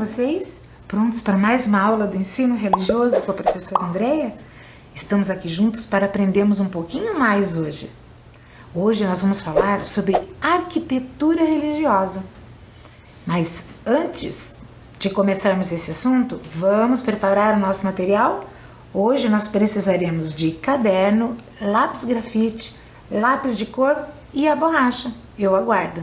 vocês? Prontos para mais uma aula do ensino religioso com a professora Andréia? Estamos aqui juntos para aprendermos um pouquinho mais hoje. Hoje nós vamos falar sobre arquitetura religiosa. Mas antes de começarmos esse assunto, vamos preparar o nosso material? Hoje nós precisaremos de caderno, lápis grafite, lápis de cor e a borracha. Eu aguardo.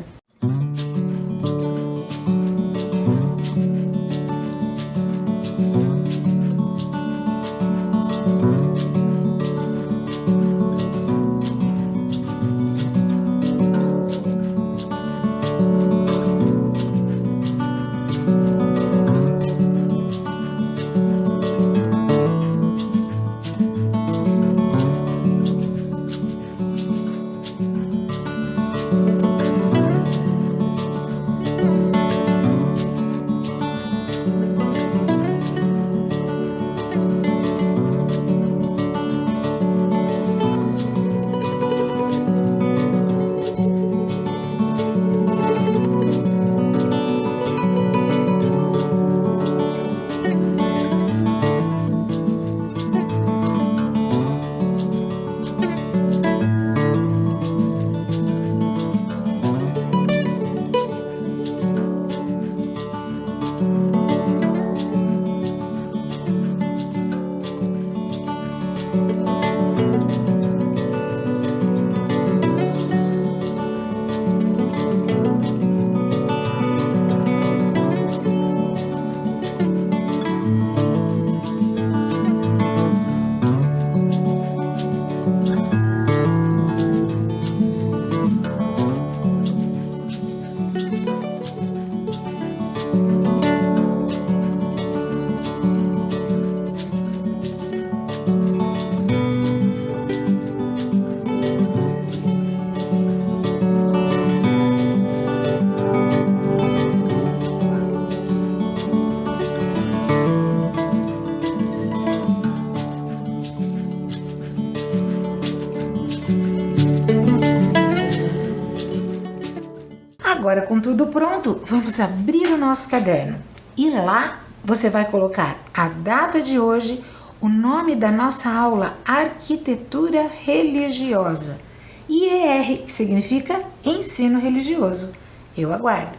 Agora, com tudo pronto, vamos abrir o nosso caderno. E lá você vai colocar a data de hoje, o nome da nossa aula, Arquitetura Religiosa, e ER, que significa Ensino Religioso. Eu aguardo.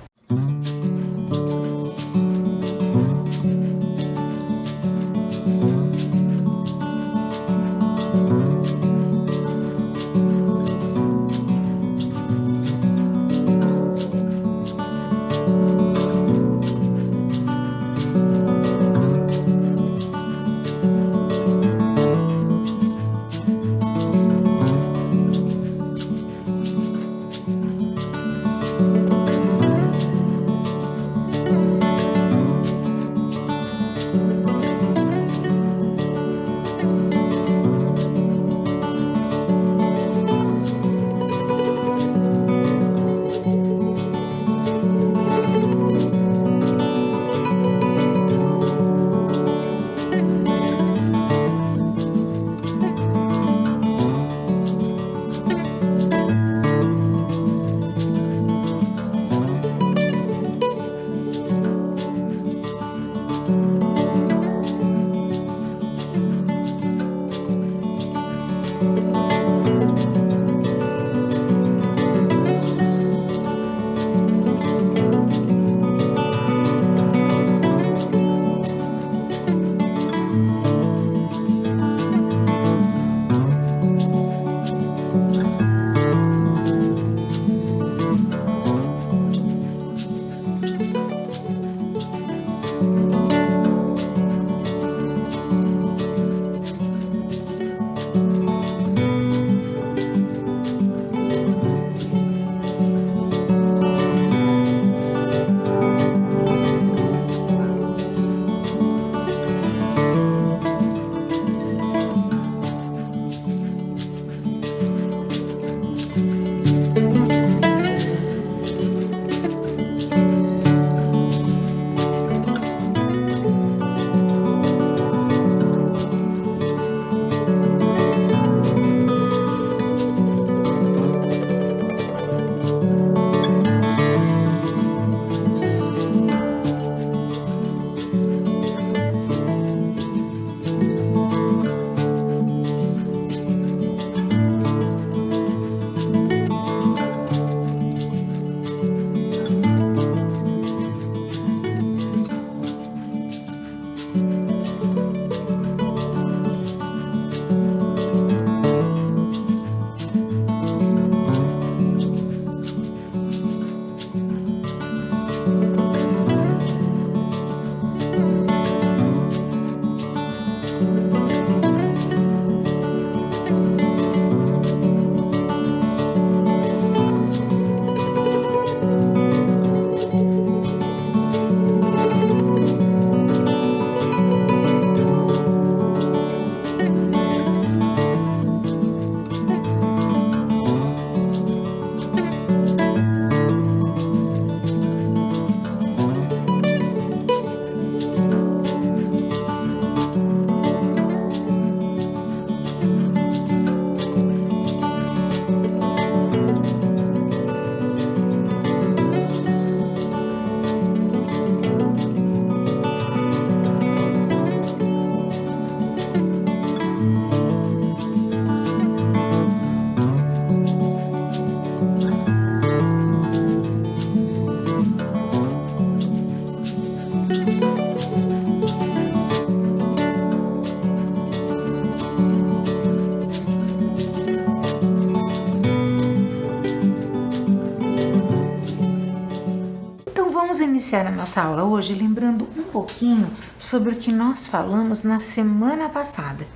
iniciar a nossa aula hoje lembrando um pouquinho sobre o que nós falamos na semana passada.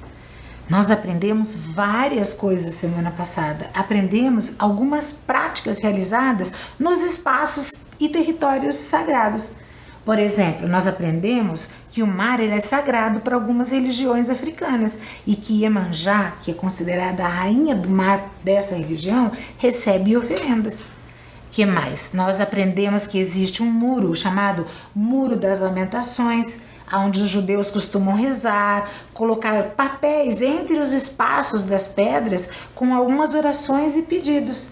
Nós aprendemos várias coisas semana passada. Aprendemos algumas práticas realizadas nos espaços e territórios sagrados. Por exemplo, nós aprendemos que o mar ele é sagrado para algumas religiões africanas e que Iemanjá, que é considerada a rainha do mar dessa religião, recebe oferendas. Que mais? Nós aprendemos que existe um muro chamado Muro das Lamentações, onde os judeus costumam rezar, colocar papéis entre os espaços das pedras com algumas orações e pedidos.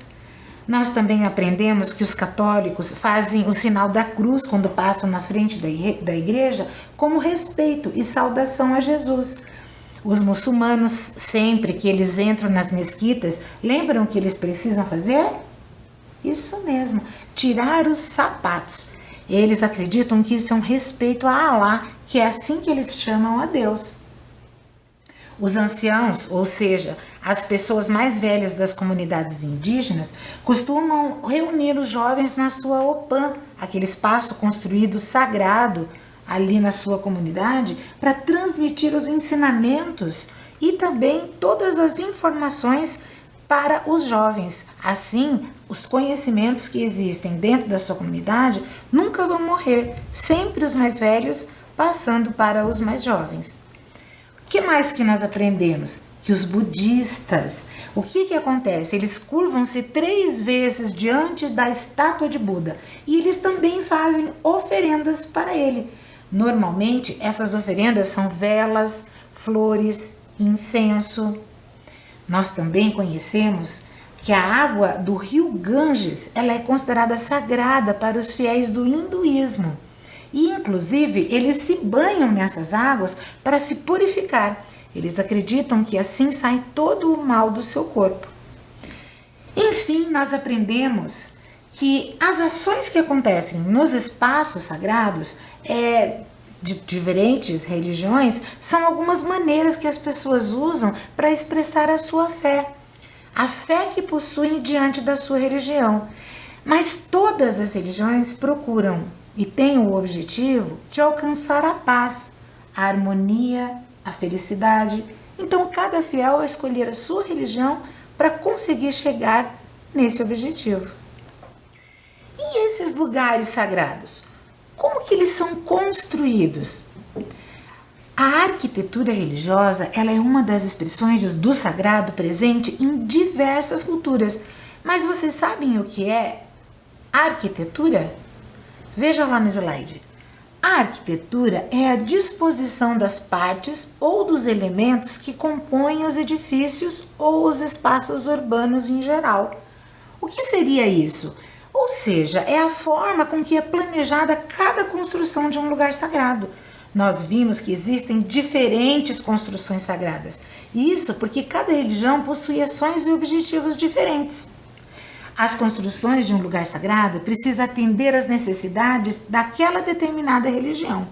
Nós também aprendemos que os católicos fazem o sinal da cruz quando passam na frente da igreja como respeito e saudação a Jesus. Os muçulmanos, sempre que eles entram nas mesquitas, lembram o que eles precisam fazer? Isso mesmo, tirar os sapatos. Eles acreditam que isso é um respeito a Alá, que é assim que eles chamam a Deus. Os anciãos, ou seja, as pessoas mais velhas das comunidades indígenas, costumam reunir os jovens na sua opã, aquele espaço construído sagrado ali na sua comunidade, para transmitir os ensinamentos e também todas as informações para os jovens. Assim, os conhecimentos que existem dentro da sua comunidade nunca vão morrer, sempre os mais velhos passando para os mais jovens. O que mais que nós aprendemos? Que os budistas, o que acontece? Eles curvam-se 3 vezes diante da estátua de Buda e eles também fazem oferendas para ele. Normalmente, essas oferendas são velas, flores, incenso. Nós também conhecemos que a água do rio Ganges ela é considerada sagrada para os fiéis do hinduísmo. E, inclusive, eles se banham nessas águas para se purificar. Eles acreditam que assim sai todo o mal do seu corpo. Enfim, nós aprendemos que as ações que acontecem nos espaços sagrados de diferentes religiões são algumas maneiras que as pessoas usam para expressar a sua fé. A fé que possuem diante da sua religião. Mas todas as religiões procuram e têm o objetivo de alcançar a paz, a harmonia, a felicidade. Então, cada fiel vai escolher a sua religião para conseguir chegar nesse objetivo. E esses lugares sagrados? Como que eles são construídos? A arquitetura religiosa ela é uma das expressões do sagrado presente em diversas culturas. Mas vocês sabem o que é arquitetura? Veja lá no slide. A arquitetura é a disposição das partes ou dos elementos que compõem os edifícios ou os espaços urbanos em geral. O que seria isso? Ou seja, é a forma com que é planejada cada construção de um lugar sagrado. Nós vimos que existem diferentes construções sagradas. Isso porque cada religião possui ações e objetivos diferentes. As construções de um lugar sagrado precisam atender às necessidades daquela determinada religião.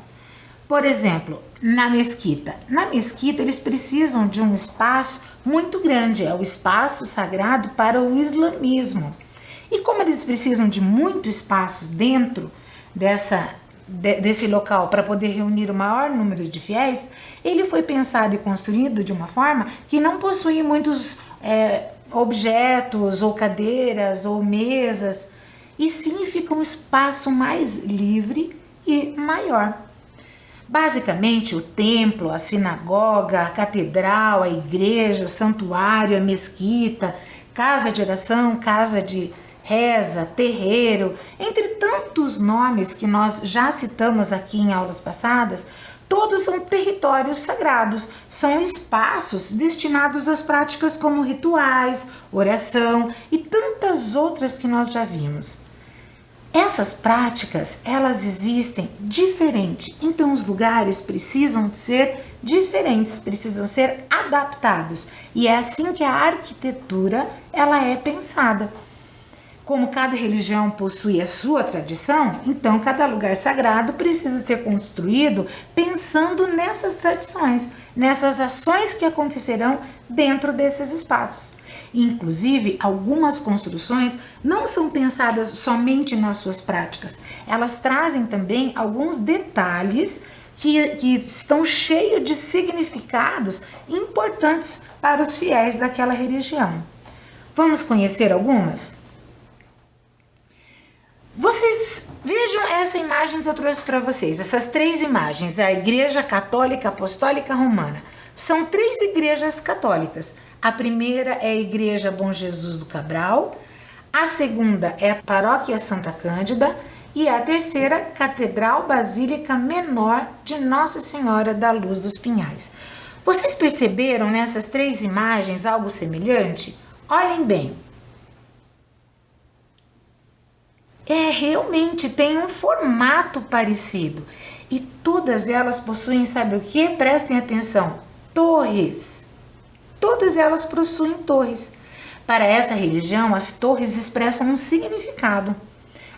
Por exemplo, na mesquita. Na mesquita, eles precisam de um espaço muito grande, é o espaço sagrado para o islamismo. E como eles precisam de muito espaço dentro desse local para poder reunir o maior número de fiéis, ele foi pensado e construído de uma forma que não possui muitos objetos ou cadeiras ou mesas, e sim fica um espaço mais livre e maior. Basicamente, o templo, a sinagoga, a catedral, a igreja, o santuário, a mesquita, casa de oração, casa de reza, terreiro, entre tantos nomes que nós já citamos aqui em aulas passadas, todos são territórios sagrados, são espaços destinados às práticas como rituais, oração e tantas outras que nós já vimos. Essas práticas, elas existem diferente, então os lugares precisam ser diferentes, precisam ser adaptados. E é assim que a arquitetura ela é pensada. Como cada religião possui a sua tradição, então cada lugar sagrado precisa ser construído pensando nessas tradições, nessas ações que acontecerão dentro desses espaços. Inclusive, algumas construções não são pensadas somente nas suas práticas. Elas trazem também alguns detalhes que estão cheios de significados importantes para os fiéis daquela religião. Vamos conhecer algumas? Vocês vejam essa imagem que eu trouxe para vocês, essas três imagens, a Igreja Católica Apostólica Romana. São três igrejas católicas. A primeira é a Igreja Bom Jesus do Cabral, a segunda é a Paróquia Santa Cândida e a terceira, Catedral Basílica Menor de Nossa Senhora da Luz dos Pinhais. Vocês perceberam nessas três imagens algo semelhante? Olhem bem. Realmente tem um formato parecido. E todas elas possuem, sabe o que? Prestem atenção, torres. Todas elas possuem torres. Para essa religião, as torres expressam um significado.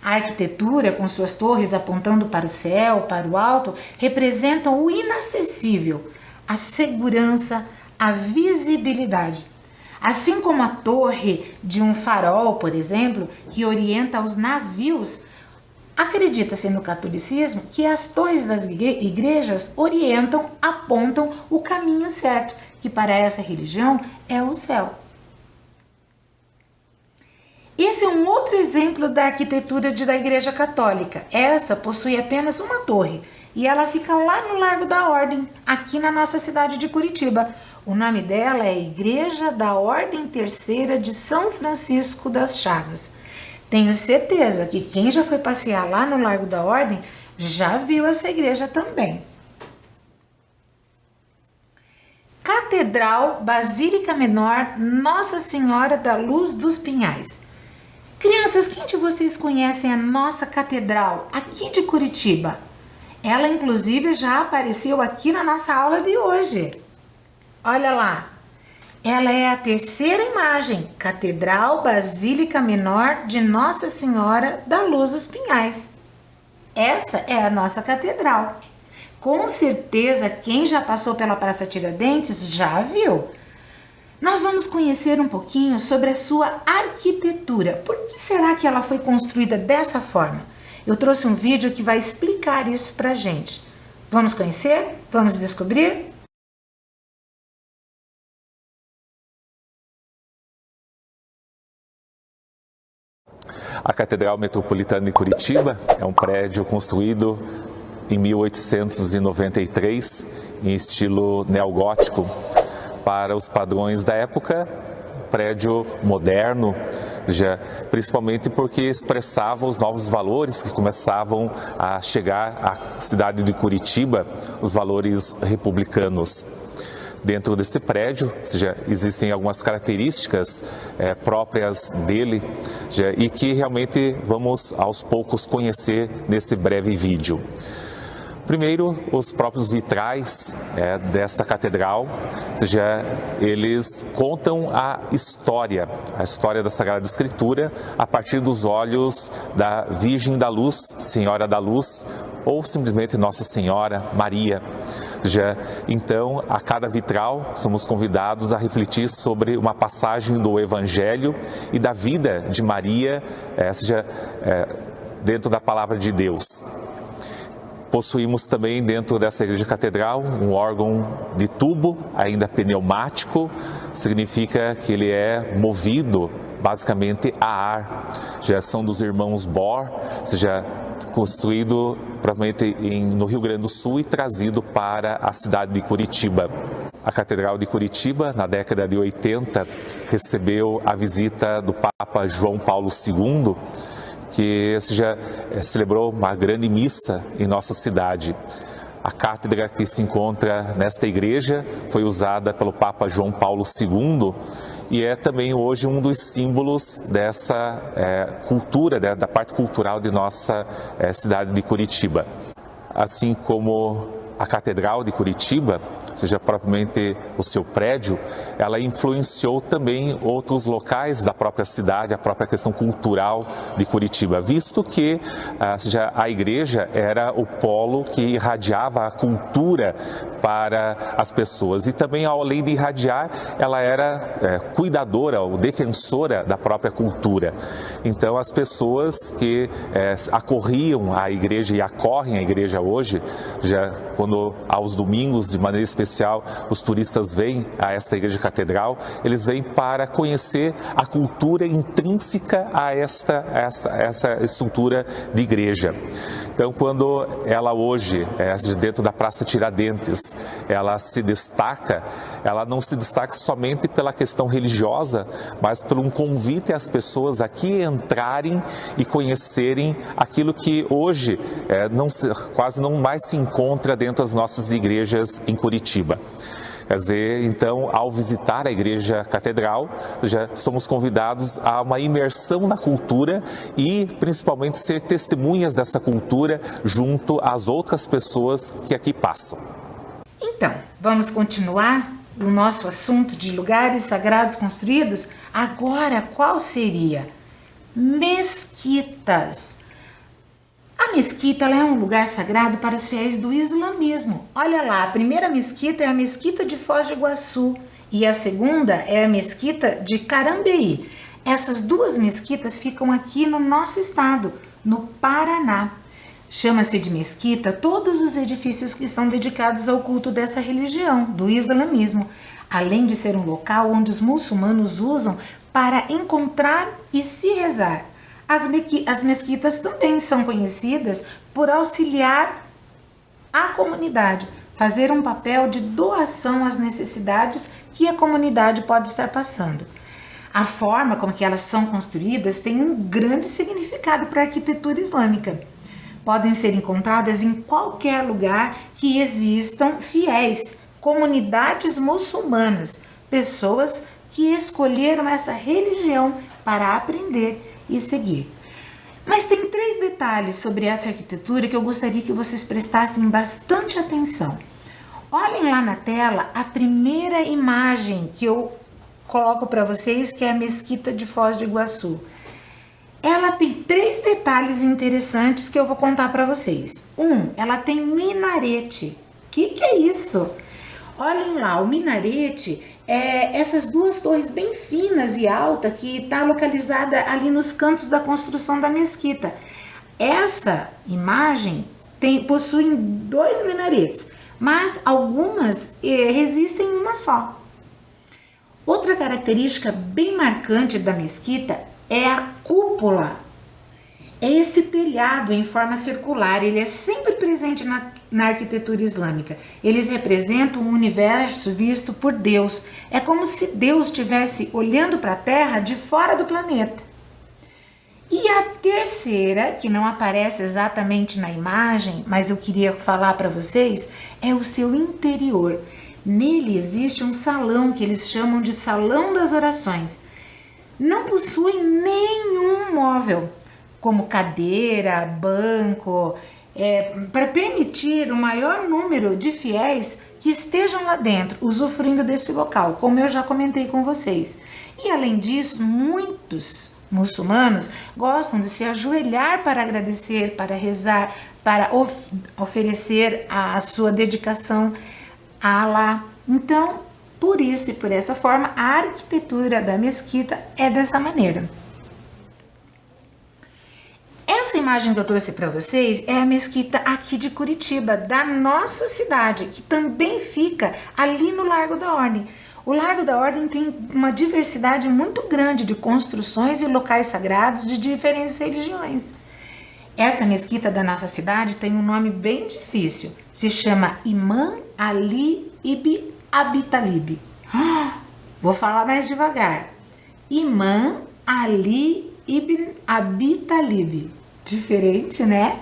A arquitetura, com suas torres apontando para o céu, para o alto, representam o inacessível, a segurança, a visibilidade. Assim como a torre de um farol, por exemplo, que orienta os navios, acredita-se no catolicismo que as torres das igrejas orientam, apontam o caminho certo, que para essa religião é o céu. Esse é um outro exemplo da arquitetura da Igreja Católica. Essa possui apenas uma torre e ela fica lá no Largo da Ordem, aqui na nossa cidade de Curitiba. O nome dela é Igreja da Ordem Terceira de São Francisco das Chagas. Tenho certeza que quem já foi passear lá no Largo da Ordem já viu essa igreja também. Catedral Basílica Menor Nossa Senhora da Luz dos Pinhais. Crianças, quem de vocês conhecem a nossa catedral aqui de Curitiba? Ela, inclusive, já apareceu aqui na nossa aula de hoje. Olha lá. Ela é a terceira imagem, Catedral Basílica Menor de Nossa Senhora da Luz dos Pinhais. Essa é a nossa catedral. Com certeza, quem já passou pela Praça Tiradentes já viu. Nós vamos conhecer um pouquinho sobre a sua arquitetura. Por que será que ela foi construída dessa forma? Eu trouxe um vídeo que vai explicar isso pra gente. Vamos conhecer? Vamos descobrir? A Catedral Metropolitana de Curitiba é um prédio construído em 1893 em estilo neogótico. Para os padrões da época, prédio moderno, principalmente porque expressava os novos valores que começavam a chegar à cidade de Curitiba, os valores republicanos. Dentro deste prédio, existem algumas características próprias dele e que realmente vamos aos poucos conhecer nesse breve vídeo. Primeiro, os próprios vitrais desta catedral, eles contam a história da Sagrada Escritura a partir dos olhos da Virgem da Luz, Senhora da Luz, ou simplesmente Nossa Senhora Maria. Então, a cada vitral, somos convidados a refletir sobre uma passagem do Evangelho e da vida de Maria, dentro da Palavra de Deus. Possuímos também dentro dessa igreja catedral um órgão de tubo, ainda pneumático, significa que ele é movido basicamente a ar. São dos irmãos Bohr, construído provavelmente no Rio Grande do Sul e trazido para a cidade de Curitiba. A Catedral de Curitiba, na década de 80, recebeu a visita do Papa João Paulo II, que celebrou uma grande missa em nossa cidade. A cátedra que se encontra nesta igreja foi usada pelo Papa João Paulo II e é também hoje um dos símbolos dessa cultura, da parte cultural de nossa cidade de Curitiba. Assim como a Catedral de Curitiba, ou seja, propriamente o seu prédio, ela influenciou também outros locais da própria cidade, a própria questão cultural de Curitiba, visto que seja, a igreja era o polo que irradiava a cultura para as pessoas e também, além de irradiar, ela era cuidadora ou defensora da própria cultura. Então, as pessoas que acorriam à igreja e acorrem à igreja hoje, já quando aos domingos, de maneira especial, os turistas vêm a esta igreja catedral, eles vêm para conhecer a cultura intrínseca a essa estrutura de igreja. Então, quando ela hoje, dentro da Praça Tiradentes, ela se destaca, ela não se destaca somente pela questão religiosa, mas por um convite às pessoas aqui entrarem e conhecerem aquilo que hoje quase não mais se encontra dentro das nossas igrejas em Curitiba. Quer dizer, então, ao visitar a Igreja Catedral, já somos convidados a uma imersão na cultura e, principalmente, ser testemunhas dessa cultura junto às outras pessoas que aqui passam. Então, vamos continuar o nosso assunto de lugares sagrados construídos? Agora, qual seria? Mesquitas. A mesquita ela é um lugar sagrado para os fiéis do islamismo. Olha lá, a primeira mesquita é a mesquita de Foz do Iguaçu e a segunda é a mesquita de Carambeí. Essas duas mesquitas ficam aqui no nosso estado, no Paraná. Chama-se de mesquita todos os edifícios que estão dedicados ao culto dessa religião, do islamismo, além de ser um local onde os muçulmanos usam para encontrar e se rezar. As mesquitas também são conhecidas por auxiliar a comunidade, fazer um papel de doação às necessidades que a comunidade pode estar passando. A forma como que elas são construídas tem um grande significado para a arquitetura islâmica. Podem ser encontradas em qualquer lugar que existam fiéis, comunidades muçulmanas, pessoas que escolheram essa religião para aprender e seguir. Mas tem 3 detalhes sobre essa arquitetura que eu gostaria que vocês prestassem bastante atenção. Olhem lá na tela a primeira imagem que eu coloco para vocês, que é a Mesquita de Foz do Iguaçu. Ela tem 3 detalhes interessantes que eu vou contar para vocês. Ela tem minarete. O que é isso? Olhem lá, o minarete essas 2 torres bem finas e altas que está localizada ali nos cantos da construção da mesquita. Essa imagem possui 2 minaretes, mas algumas resistem em uma só. Outra característica bem marcante da mesquita é a cúpula. É esse telhado em forma circular, ele é sempre presente na arquitetura islâmica. Eles representam um universo visto por Deus. É como se Deus estivesse olhando para a Terra de fora do planeta. E a terceira, que não aparece exatamente na imagem, mas eu queria falar para vocês, é o seu interior. Nele existe um salão que eles chamam de Salão das Orações. Não possui nenhum móvel, como cadeira, banco, para permitir o maior número de fiéis que estejam lá dentro, usufruindo desse local, como eu já comentei com vocês. E além disso, muitos muçulmanos gostam de se ajoelhar para agradecer, para rezar, para oferecer a sua dedicação a Allah. Então, por isso e por essa forma, a arquitetura da mesquita é dessa maneira. Essa imagem que eu trouxe para vocês é a mesquita aqui de Curitiba, da nossa cidade, que também fica ali no Largo da Ordem. O Largo da Ordem tem uma diversidade muito grande de construções e locais sagrados de diferentes religiões. Essa mesquita da nossa cidade tem um nome bem difícil, se chama Imam Ali Ibn Abi Talib. Vou falar mais devagar. Imam Ali Ibn Abi Talib. Diferente, né?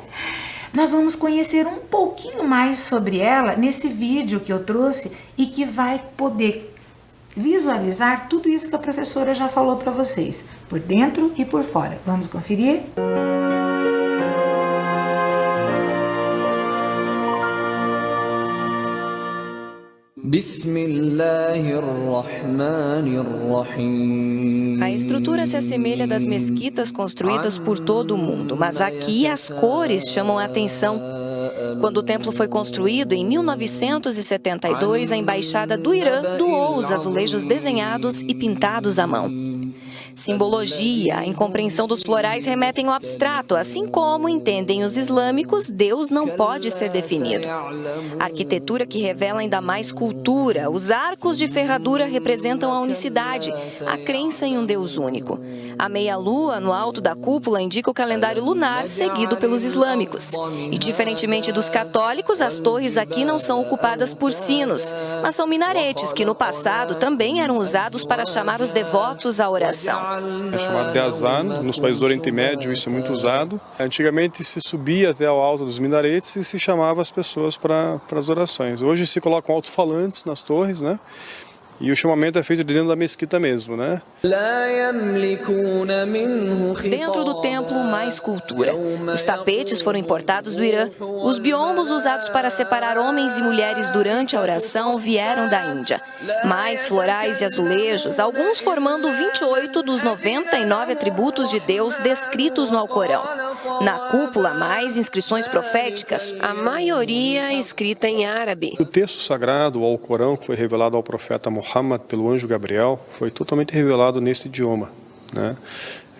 Nós vamos conhecer um pouquinho mais sobre ela nesse vídeo que eu trouxe e que vai poder visualizar tudo isso que a professora já falou para vocês, por dentro e por fora. Vamos conferir? A estrutura se assemelha das mesquitas construídas por todo o mundo, mas aqui as cores chamam a atenção. Quando o templo foi construído, em 1972, a Embaixada do Irã doou os azulejos desenhados e pintados à mão. Simbologia, a incompreensão dos florais remetem ao abstrato, assim como entendem os islâmicos, Deus não pode ser definido. A arquitetura que revela ainda mais cultura, os arcos de ferradura representam a unicidade, a crença em um Deus único. A meia-lua no alto da cúpula indica o calendário lunar seguido pelos islâmicos. E diferentemente dos católicos, as torres aqui não são ocupadas por sinos, mas são minaretes que no passado também eram usados para chamar os devotos à oração. É chamado de azan, nos países do Oriente Médio isso é muito usado. Antigamente se subia até ao alto dos minaretes e se chamava as pessoas para as orações. Hoje se colocam alto-falantes nas torres, né? E o chamamento é feito dentro da mesquita mesmo, né? Dentro do templo, mais cultura. Os tapetes foram importados do Irã. Os biombos usados para separar homens e mulheres durante a oração vieram da Índia. Mais florais e azulejos, alguns formando 28 dos 99 atributos de Deus descritos no Alcorão. Na cúpula, mais inscrições proféticas, a maioria escrita em árabe. O texto sagrado, o Alcorão, que foi revelado ao profeta Muhammad pelo anjo Gabriel, foi totalmente revelado nesse idioma, né?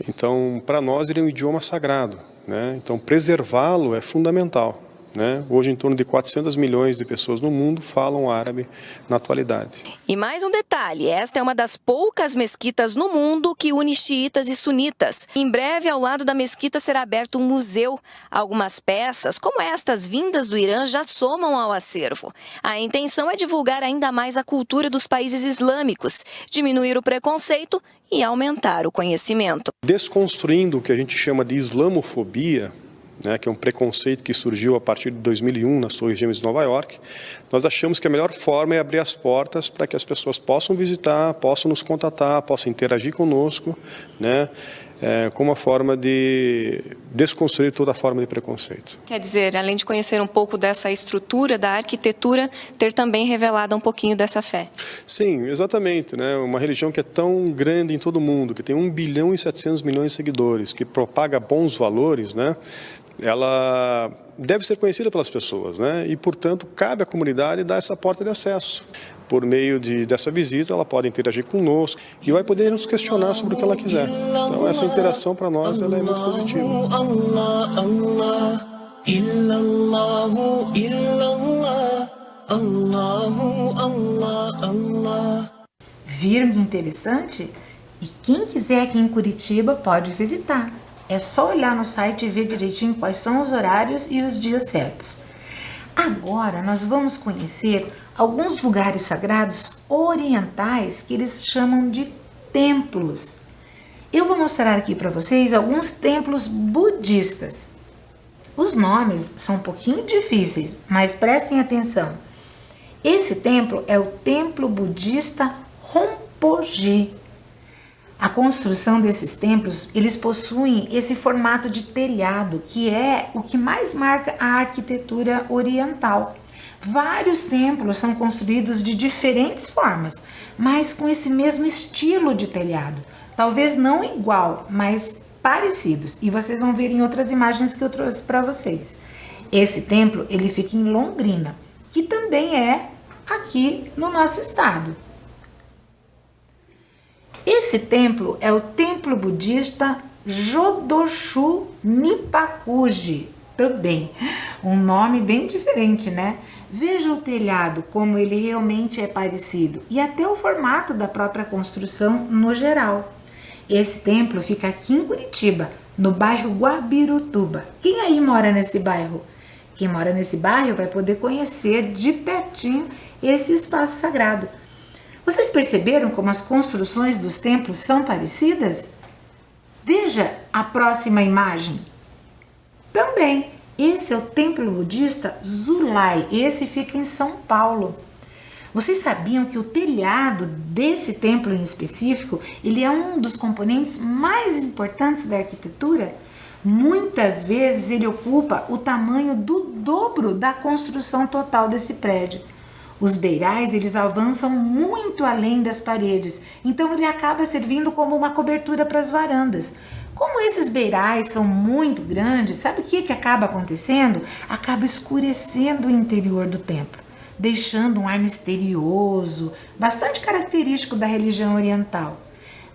Então, para nós ele é um idioma sagrado, né? Então, preservá-lo é fundamental, né? Hoje, em torno de 400 milhões de pessoas no mundo falam árabe na atualidade. E mais um detalhe, esta é uma das poucas mesquitas no mundo que une xiitas e sunitas. Em breve, ao lado da mesquita, será aberto um museu. Algumas peças, como estas vindas do Irã, já somam ao acervo. A intenção é divulgar ainda mais a cultura dos países islâmicos, diminuir o preconceito e aumentar o conhecimento. Desconstruindo o que a gente chama de islamofobia, né, que é um preconceito que surgiu a partir de 2001 nas Torres Gêmeas de Nova York, nós achamos que a melhor forma é abrir as portas para que as pessoas possam visitar, possam nos contatar, possam interagir conosco, né, como uma forma de desconstruir toda a forma de preconceito. Quer dizer, além de conhecer um pouco dessa estrutura da arquitetura, ter também revelado um pouquinho dessa fé. Sim, exatamente, né? Uma religião que é tão grande em todo o mundo, que tem 1 bilhão e 700 milhões de seguidores, que propaga bons valores, né? Ela deve ser conhecida pelas pessoas, né? E, portanto, cabe à comunidade dar essa porta de acesso. Por meio dessa visita, ela pode interagir conosco e vai poder nos questionar sobre o que ela quiser. Então, essa interação para nós ela é muito positiva. Viram que interessante? E quem quiser aqui em Curitiba pode visitar. É só olhar no site e ver direitinho quais são os horários e os dias certos. Agora nós vamos conhecer alguns lugares sagrados orientais que eles chamam de templos. Eu vou mostrar aqui para vocês alguns templos budistas. Os nomes são um pouquinho difíceis, mas prestem atenção. Esse templo é o templo budista Rinpoche. A construção desses templos, eles possuem esse formato de telhado, que é o que mais marca a arquitetura oriental. Vários templos são construídos de diferentes formas, mas com esse mesmo estilo de telhado. Talvez não igual, mas parecidos. E vocês vão ver em outras imagens que eu trouxe para vocês. Esse templo, ele fica em Londrina, que também é aqui no nosso estado. Esse templo é o templo budista Jodoshu Nipakuji, também um nome bem diferente, né? Veja o telhado, como ele realmente é parecido, e até o formato da própria construção no geral. Esse templo fica aqui em Curitiba, no bairro Guabirutuba. Quem aí mora nesse bairro? Quem mora nesse bairro vai poder conhecer de pertinho esse espaço sagrado. Vocês perceberam como as construções dos templos são parecidas? Veja a próxima imagem. Também, esse é o templo budista Zulai. Esse fica em São Paulo. Vocês sabiam que o telhado desse templo em específico, ele é um dos componentes mais importantes da arquitetura? Muitas vezes ele ocupa o tamanho do dobro da construção total desse prédio. Os beirais, eles avançam muito além das paredes, então ele acaba servindo como uma cobertura para as varandas. Como esses beirais são muito grandes, sabe o que acaba acontecendo? Acaba escurecendo o interior do templo, deixando um ar misterioso, bastante característico da religião oriental.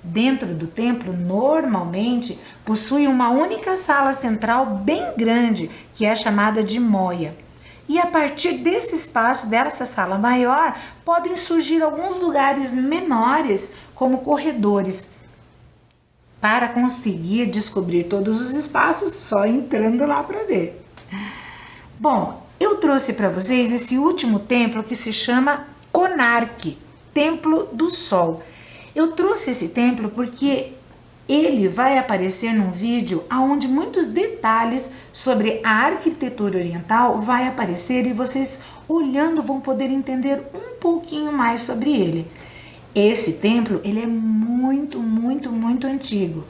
Dentro do templo, normalmente, possui uma única sala central bem grande, que é chamada de moia. E a partir desse espaço, dessa sala maior, podem surgir alguns lugares menores, como corredores. Para conseguir descobrir todos os espaços, só entrando lá para ver. Bom, eu trouxe para vocês esse último templo que se chama Konark, Templo do Sol. Eu trouxe esse templo porque ele vai aparecer num vídeo onde muitos detalhes sobre a arquitetura oriental vai aparecer e vocês olhando vão poder entender um pouquinho mais sobre ele. Esse templo, ele é muito antigo,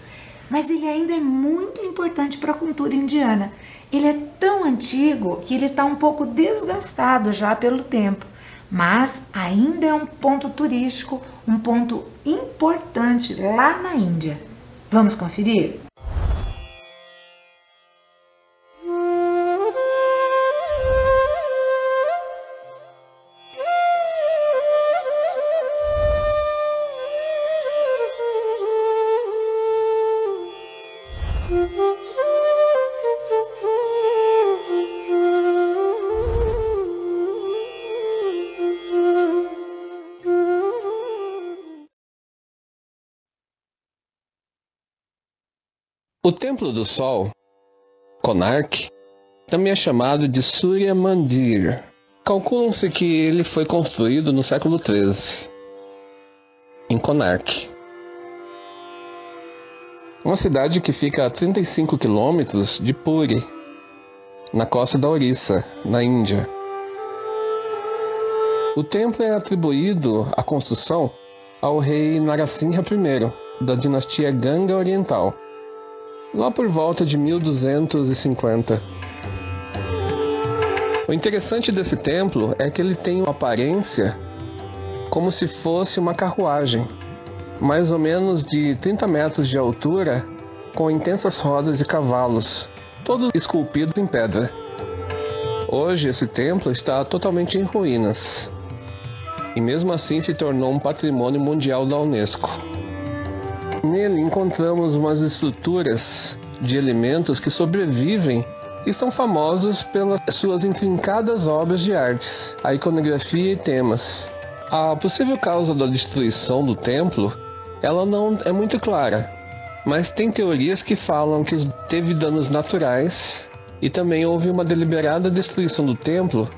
mas ele ainda é muito importante para a cultura indiana. Ele é tão antigo que ele está um pouco desgastado já pelo tempo, mas ainda é um ponto turístico, um ponto importante lá na Índia. Vamos conferir? O Templo do Sol, Konark, também é chamado de Surya Mandir. Calculam-se que ele foi construído no século XIII, em Konark. Uma cidade que fica a 35 quilômetros de Puri, na costa da Orissa, na Índia. O templo é atribuído a construção ao rei Narasimha I, da dinastia Ganga Oriental, lá por volta de 1250. O interessante desse templo é que ele tem uma aparência como se fosse uma carruagem, mais ou menos de 30 metros de altura, com intensas rodas de cavalos, todos esculpidos em pedra. Hoje esse templo está totalmente em ruínas, e mesmo assim se tornou um patrimônio mundial da Unesco. Nele encontramos umas estruturas de elementos que sobrevivem e são famosos pelas suas intrincadas obras de artes, a iconografia e temas. A possível causa da destruição do templo, ela não é muito clara, mas tem teorias que falam que teve danos naturais e também houve uma deliberada destruição do templo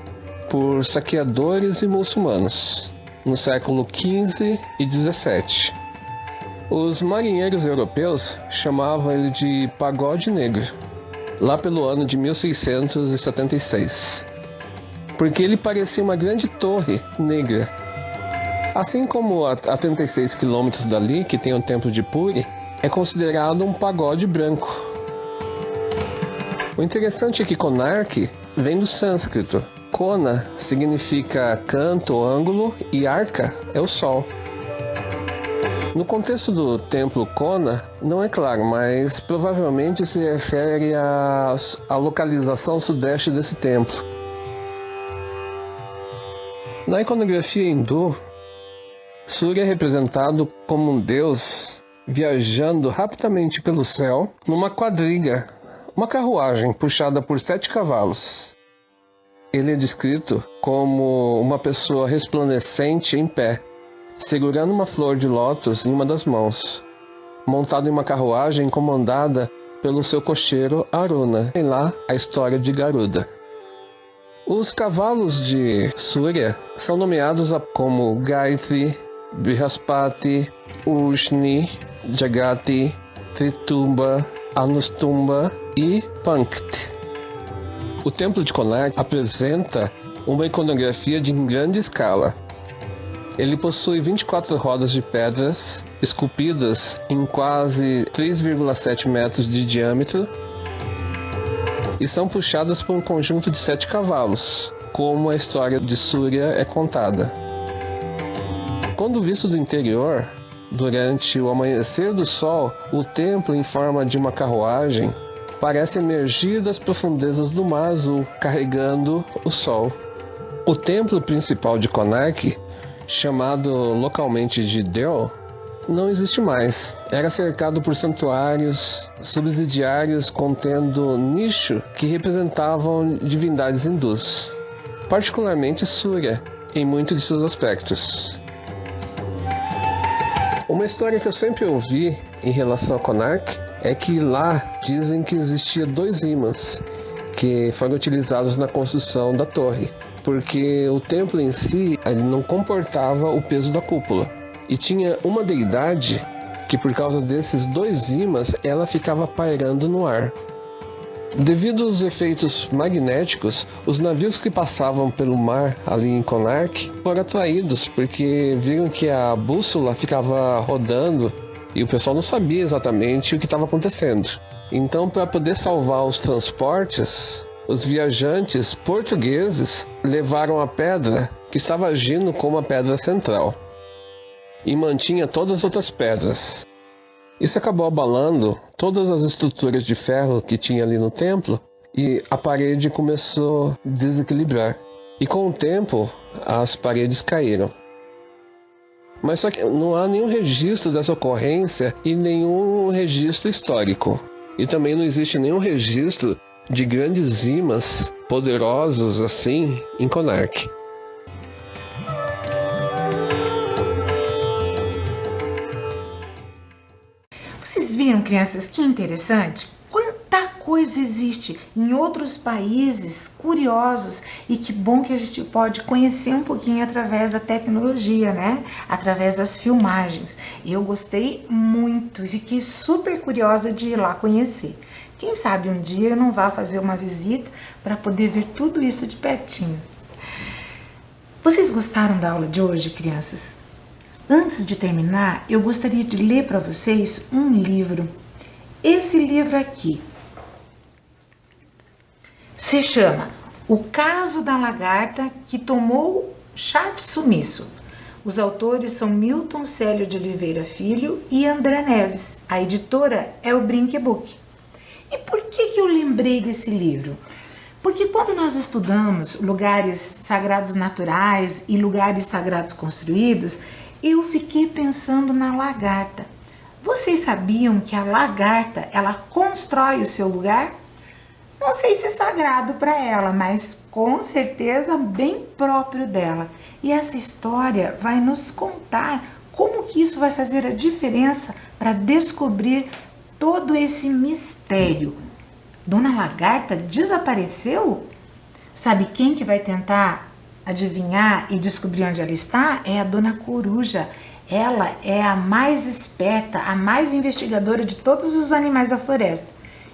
por saqueadores e muçulmanos no século XV e XVII. Os marinheiros europeus chamavam ele de Pagode Negro, lá pelo ano de 1676, porque ele parecia uma grande torre negra. Assim como a 36 quilômetros dali, que tem o templo de Puri, é considerado um pagode branco. O interessante é que Konark vem do sânscrito. Kona significa canto, ângulo, e arca é o sol. No contexto do templo Kona, não é claro, mas provavelmente se refere à localização sudeste desse templo. Na iconografia hindu, Surya é representado como um deus viajando rapidamente pelo céu numa quadriga, uma carruagem puxada por 7 cavalos. Ele é descrito como uma pessoa resplandecente em pé, segurando uma flor de lótus em uma das mãos, montado em uma carruagem comandada pelo seu cocheiro Aruna. Tem lá a história de Garuda. Os cavalos de Surya são nomeados como Gayatri, Brihaspati, Ushni, Jagati, Tritumba, Anustumba e Pankti. O templo de Konark apresenta uma iconografia de grande escala. Ele possui 24 rodas de pedras esculpidas em quase 3,7 metros de diâmetro e são puxadas por um conjunto de 7 cavalos, como a história de Surya é contada. Quando visto do interior, durante o amanhecer do sol, o templo em forma de uma carruagem parece emergir das profundezas do mar azul, carregando o sol. O templo principal de Konark, chamado localmente de Deo, não existe mais. Era cercado por santuários subsidiários contendo nicho que representavam divindades hindus, particularmente Surya, em muitos de seus aspectos. Uma história que eu sempre ouvi em relação a Konark é que lá dizem que existia 2 imãs que foram utilizados na construção da torre, porque o templo em si não comportava o peso da cúpula. E tinha uma deidade que, por causa desses 2 ímãs, ela ficava pairando no ar. Devido aos efeitos magnéticos, os navios que passavam pelo mar ali em Konark foram atraídos, porque viram que a bússola ficava rodando e o pessoal não sabia exatamente o que estava acontecendo. Então, para poder salvar os transportes, os viajantes portugueses levaram a pedra que estava agindo como a pedra central e mantinha todas as outras pedras. Isso acabou abalando todas as estruturas de ferro que tinha ali no templo e a parede começou a desequilibrar. E com o tempo, as paredes caíram. Mas só que não há nenhum registro dessa ocorrência e nenhum registro histórico. E também não existe nenhum registro de grandes ímãs poderosos assim em Konark. Vocês viram, crianças, que interessante? Quanta coisa existe em outros países curiosos e que bom que a gente pode conhecer um pouquinho através da tecnologia, né? Através das filmagens. Eu gostei muito e fiquei super curiosa de ir lá conhecer. Quem sabe um dia eu não vá fazer uma visita para poder ver tudo isso de pertinho. Vocês gostaram da aula de hoje, crianças? Antes de terminar, eu gostaria de ler para vocês um livro. Esse livro aqui se chama O Caso da Lagarta que Tomou Chá de Sumiço. Os autores são Milton Célio de Oliveira Filho e André Neves. A editora é o Brinquebook. E por que eu lembrei desse livro? Porque quando nós estudamos lugares sagrados naturais e lugares sagrados construídos, eu fiquei pensando na lagarta. Vocês sabiam que a lagarta, ela constrói o seu lugar? Não sei se é sagrado para ela, mas com certeza bem próprio dela. E essa história vai nos contar como que isso vai fazer a diferença para descobrir todo esse mistério. Dona Lagarta desapareceu? Sabe quem que vai tentar adivinhar e descobrir onde ela está? É a Dona Coruja. Ela é a mais esperta, a mais investigadora de todos os animais da floresta.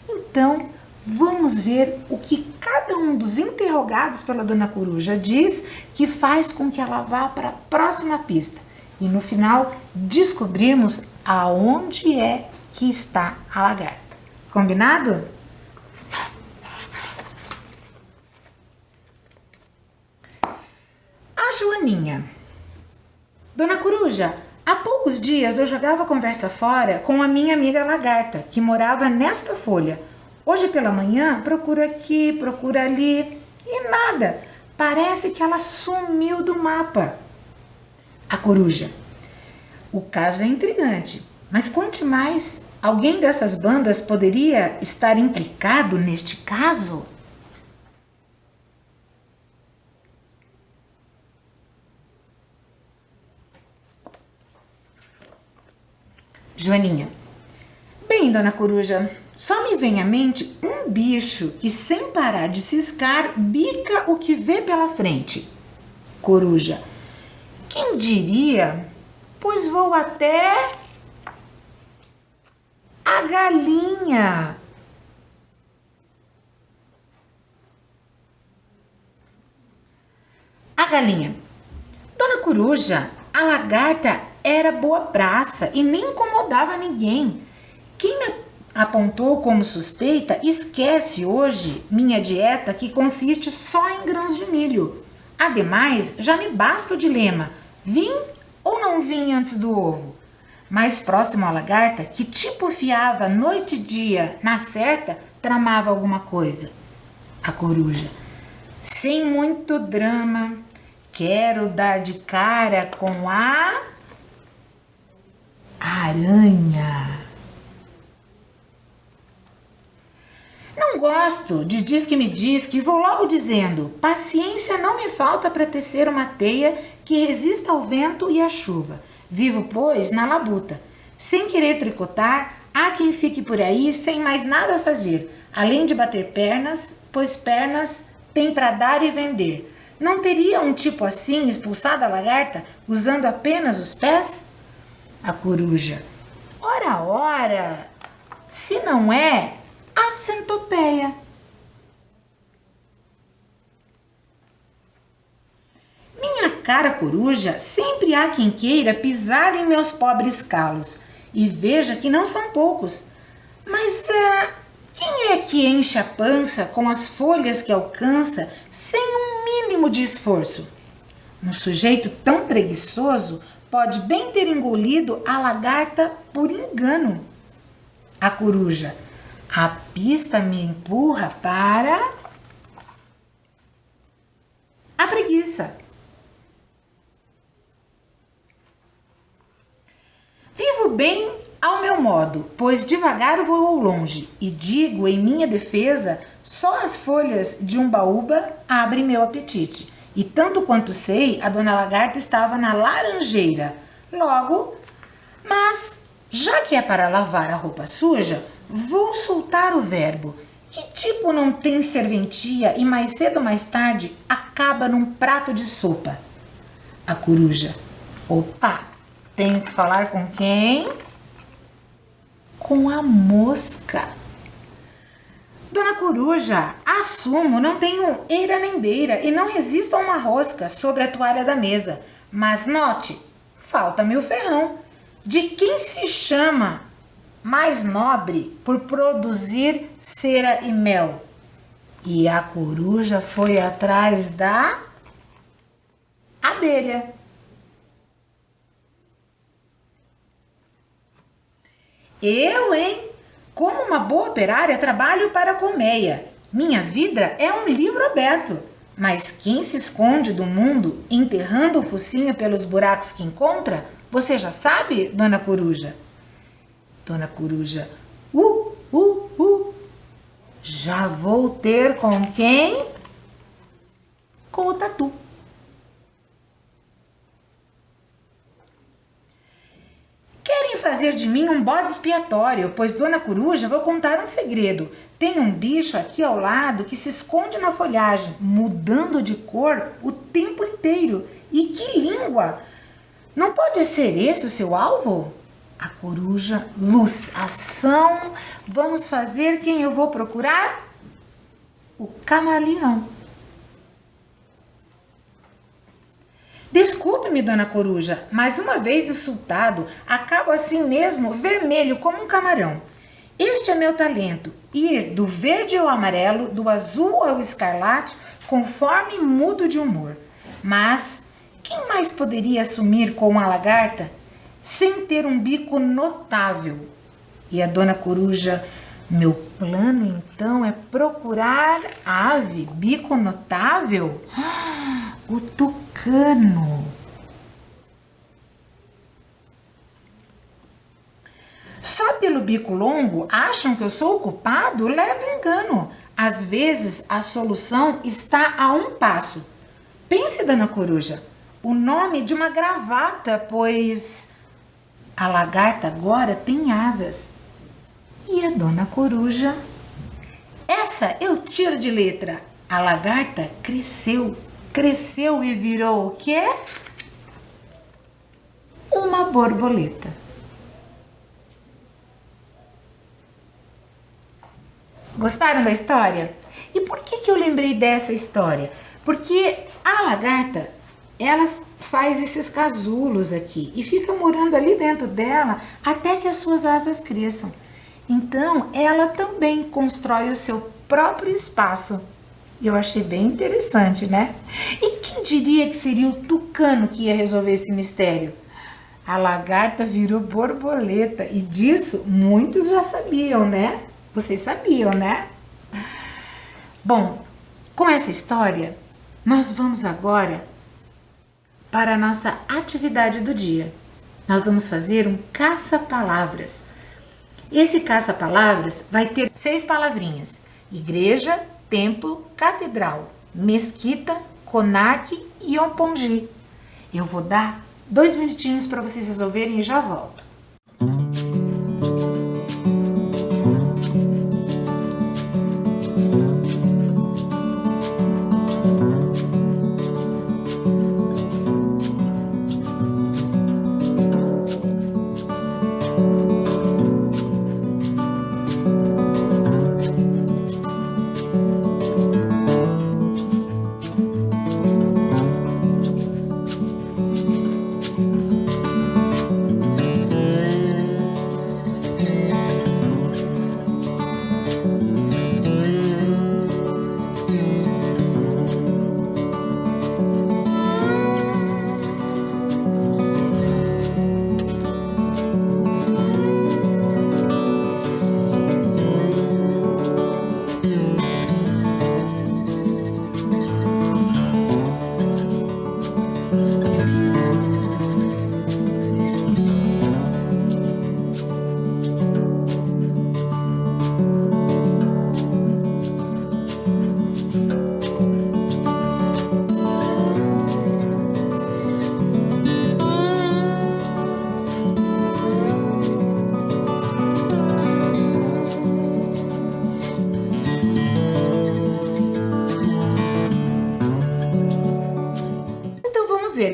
Então, vamos ver o que cada um dos interrogados pela Dona Coruja diz que faz com que ela vá para a próxima pista. E no final, descobrirmos aonde é que está a lagarta. Combinado? A Joaninha. Dona Coruja, há poucos dias eu jogava a conversa fora com a minha amiga lagarta, que morava nesta folha. Hoje pela manhã, procuro aqui, procuro ali e nada. Parece que ela sumiu do mapa. A Coruja. O caso é intrigante, mas conte mais. Alguém dessas bandas poderia estar implicado neste caso? Joaninha. Bem, Dona Coruja, só me vem à mente um bicho que, sem parar de ciscar, bica o que vê pela frente. Coruja. Quem diria? Pois vou até a galinha. A galinha. Dona Coruja, a lagarta era boa praça e nem incomodava ninguém. apontou como suspeita, esquece hoje minha dieta que consiste só em grãos de milho. Ademais, já me basta o dilema, vim ou não vim antes do ovo? Mais próximo à lagarta, que tipo fiava noite e dia na certa, tramava alguma coisa. A coruja, sem muito drama, quero dar de cara com a aranha. Não gosto de diz que me diz que vou logo dizendo, paciência não me falta para tecer uma teia que resista ao vento e à chuva. Vivo, pois, na labuta. Sem querer tricotar, há quem fique por aí sem mais nada a fazer, além de bater pernas, pois pernas tem para dar e vender. Não teria um tipo assim expulsado a lagarta, usando apenas os pés? A coruja, ora, se não é a centopeia. Minha cara coruja, sempre há quem queira pisar em meus pobres calos. E veja que não são poucos. Mas quem é que enche a pança com as folhas que alcança sem um mínimo de esforço? Um sujeito tão preguiçoso pode bem ter engolido a lagarta por engano. A coruja, a pista me empurra para a preguiça. Vivo bem ao meu modo, pois devagar vou ao longe, e digo em minha defesa, só as folhas de um baúba abrem meu apetite. E tanto quanto sei, a dona lagarta estava na laranjeira. Logo, mas já que é para lavar a roupa suja, vou soltar o verbo. Que tipo não tem serventia e mais cedo ou mais tarde acaba num prato de sopa? A coruja, opa, tenho que falar com quem? Com a mosca. Dona coruja, assumo, não tenho eira nem beira e não resisto a uma rosca sobre a toalha da mesa. Mas note, falta-me o ferrão. De quem se chama mais nobre por produzir cera e mel? E a coruja foi atrás da abelha. Eu, hein? Como uma boa operária, trabalho para a colmeia. Minha vida é um livro aberto. Mas quem se esconde do mundo, enterrando o focinho pelos buracos que encontra, você já sabe, dona coruja? Dona coruja, já vou ter com quem? Com o tatu. Querem fazer de mim um bode expiatório, pois dona coruja, vou contar um segredo. Tem um bicho aqui ao lado que se esconde na folhagem, mudando de cor o tempo inteiro. E que língua! Não pode ser esse o seu alvo? A coruja, luz, ação, vamos fazer quem eu vou procurar? O camaleão. Desculpe-me, dona coruja, mas uma vez insultado, acabo assim mesmo vermelho como um camarão. Este é meu talento, ir do verde ao amarelo, do azul ao escarlate, conforme mudo de humor. Mas quem mais poderia assumir com a lagarta sem ter um bico notável? E a dona coruja, meu plano então é procurar ave, bico notável? O tucano. Só pelo bico longo acham que eu sou o culpado? Levo engano. Às vezes a solução está a um passo. Pense, dona coruja, o nome de uma gravata, pois a lagarta agora tem asas. E a dona coruja? Essa eu tiro de letra. A lagarta cresceu e virou o quê? Uma borboleta. Gostaram da história? E por que eu lembrei dessa história? Porque a lagarta, ela faz esses casulos aqui e fica morando ali dentro dela até que as suas asas cresçam. Então, ela também constrói o seu próprio espaço. Eu achei bem interessante, né? E quem diria que seria o tucano que ia resolver esse mistério? A lagarta virou borboleta e disso muitos já sabiam, né? Vocês sabiam, né? Bom, com essa história, nós vamos agora para a nossa atividade do dia. Nós vamos fazer um caça-palavras. Esse caça-palavras vai ter 6 palavrinhas: igreja, templo, catedral, mesquita, conarque e ompongi. Eu vou dar 2 minutinhos para vocês resolverem e já volto.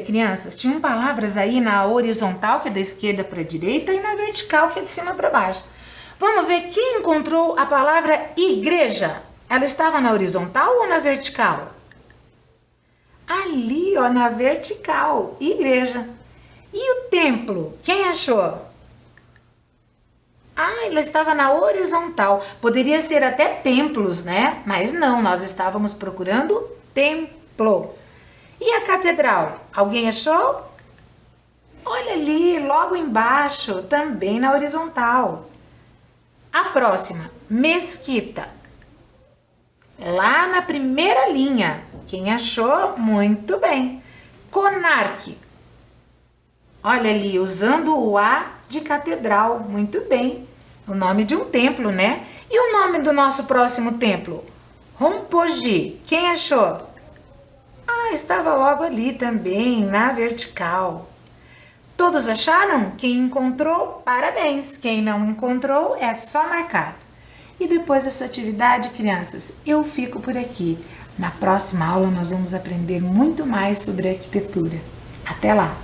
Crianças, tinham palavras aí na horizontal, que é da esquerda para a direita, e na vertical, que é de cima para baixo. Vamos ver quem encontrou a palavra igreja. Ela estava na horizontal ou na vertical? Ali, ó, na vertical, igreja. E o templo, quem achou? Ah, ela estava na horizontal. Poderia ser até templos, né? Mas não, nós estávamos procurando templo. E a catedral? Alguém achou? Olha ali, logo embaixo, também na horizontal. A próxima, mesquita. Lá na primeira linha. Quem achou? Muito bem. Conarque. Olha ali, usando o A de catedral. Muito bem. O nome de um templo, né? E o nome do nosso próximo templo? Rompoji. Quem achou? Ah, estava logo ali também, na vertical. Todos acharam? Quem encontrou, parabéns. Quem não encontrou, é só marcar. E depois dessa atividade, crianças, eu fico por aqui. Na próxima aula nós vamos aprender muito mais sobre arquitetura. Até lá!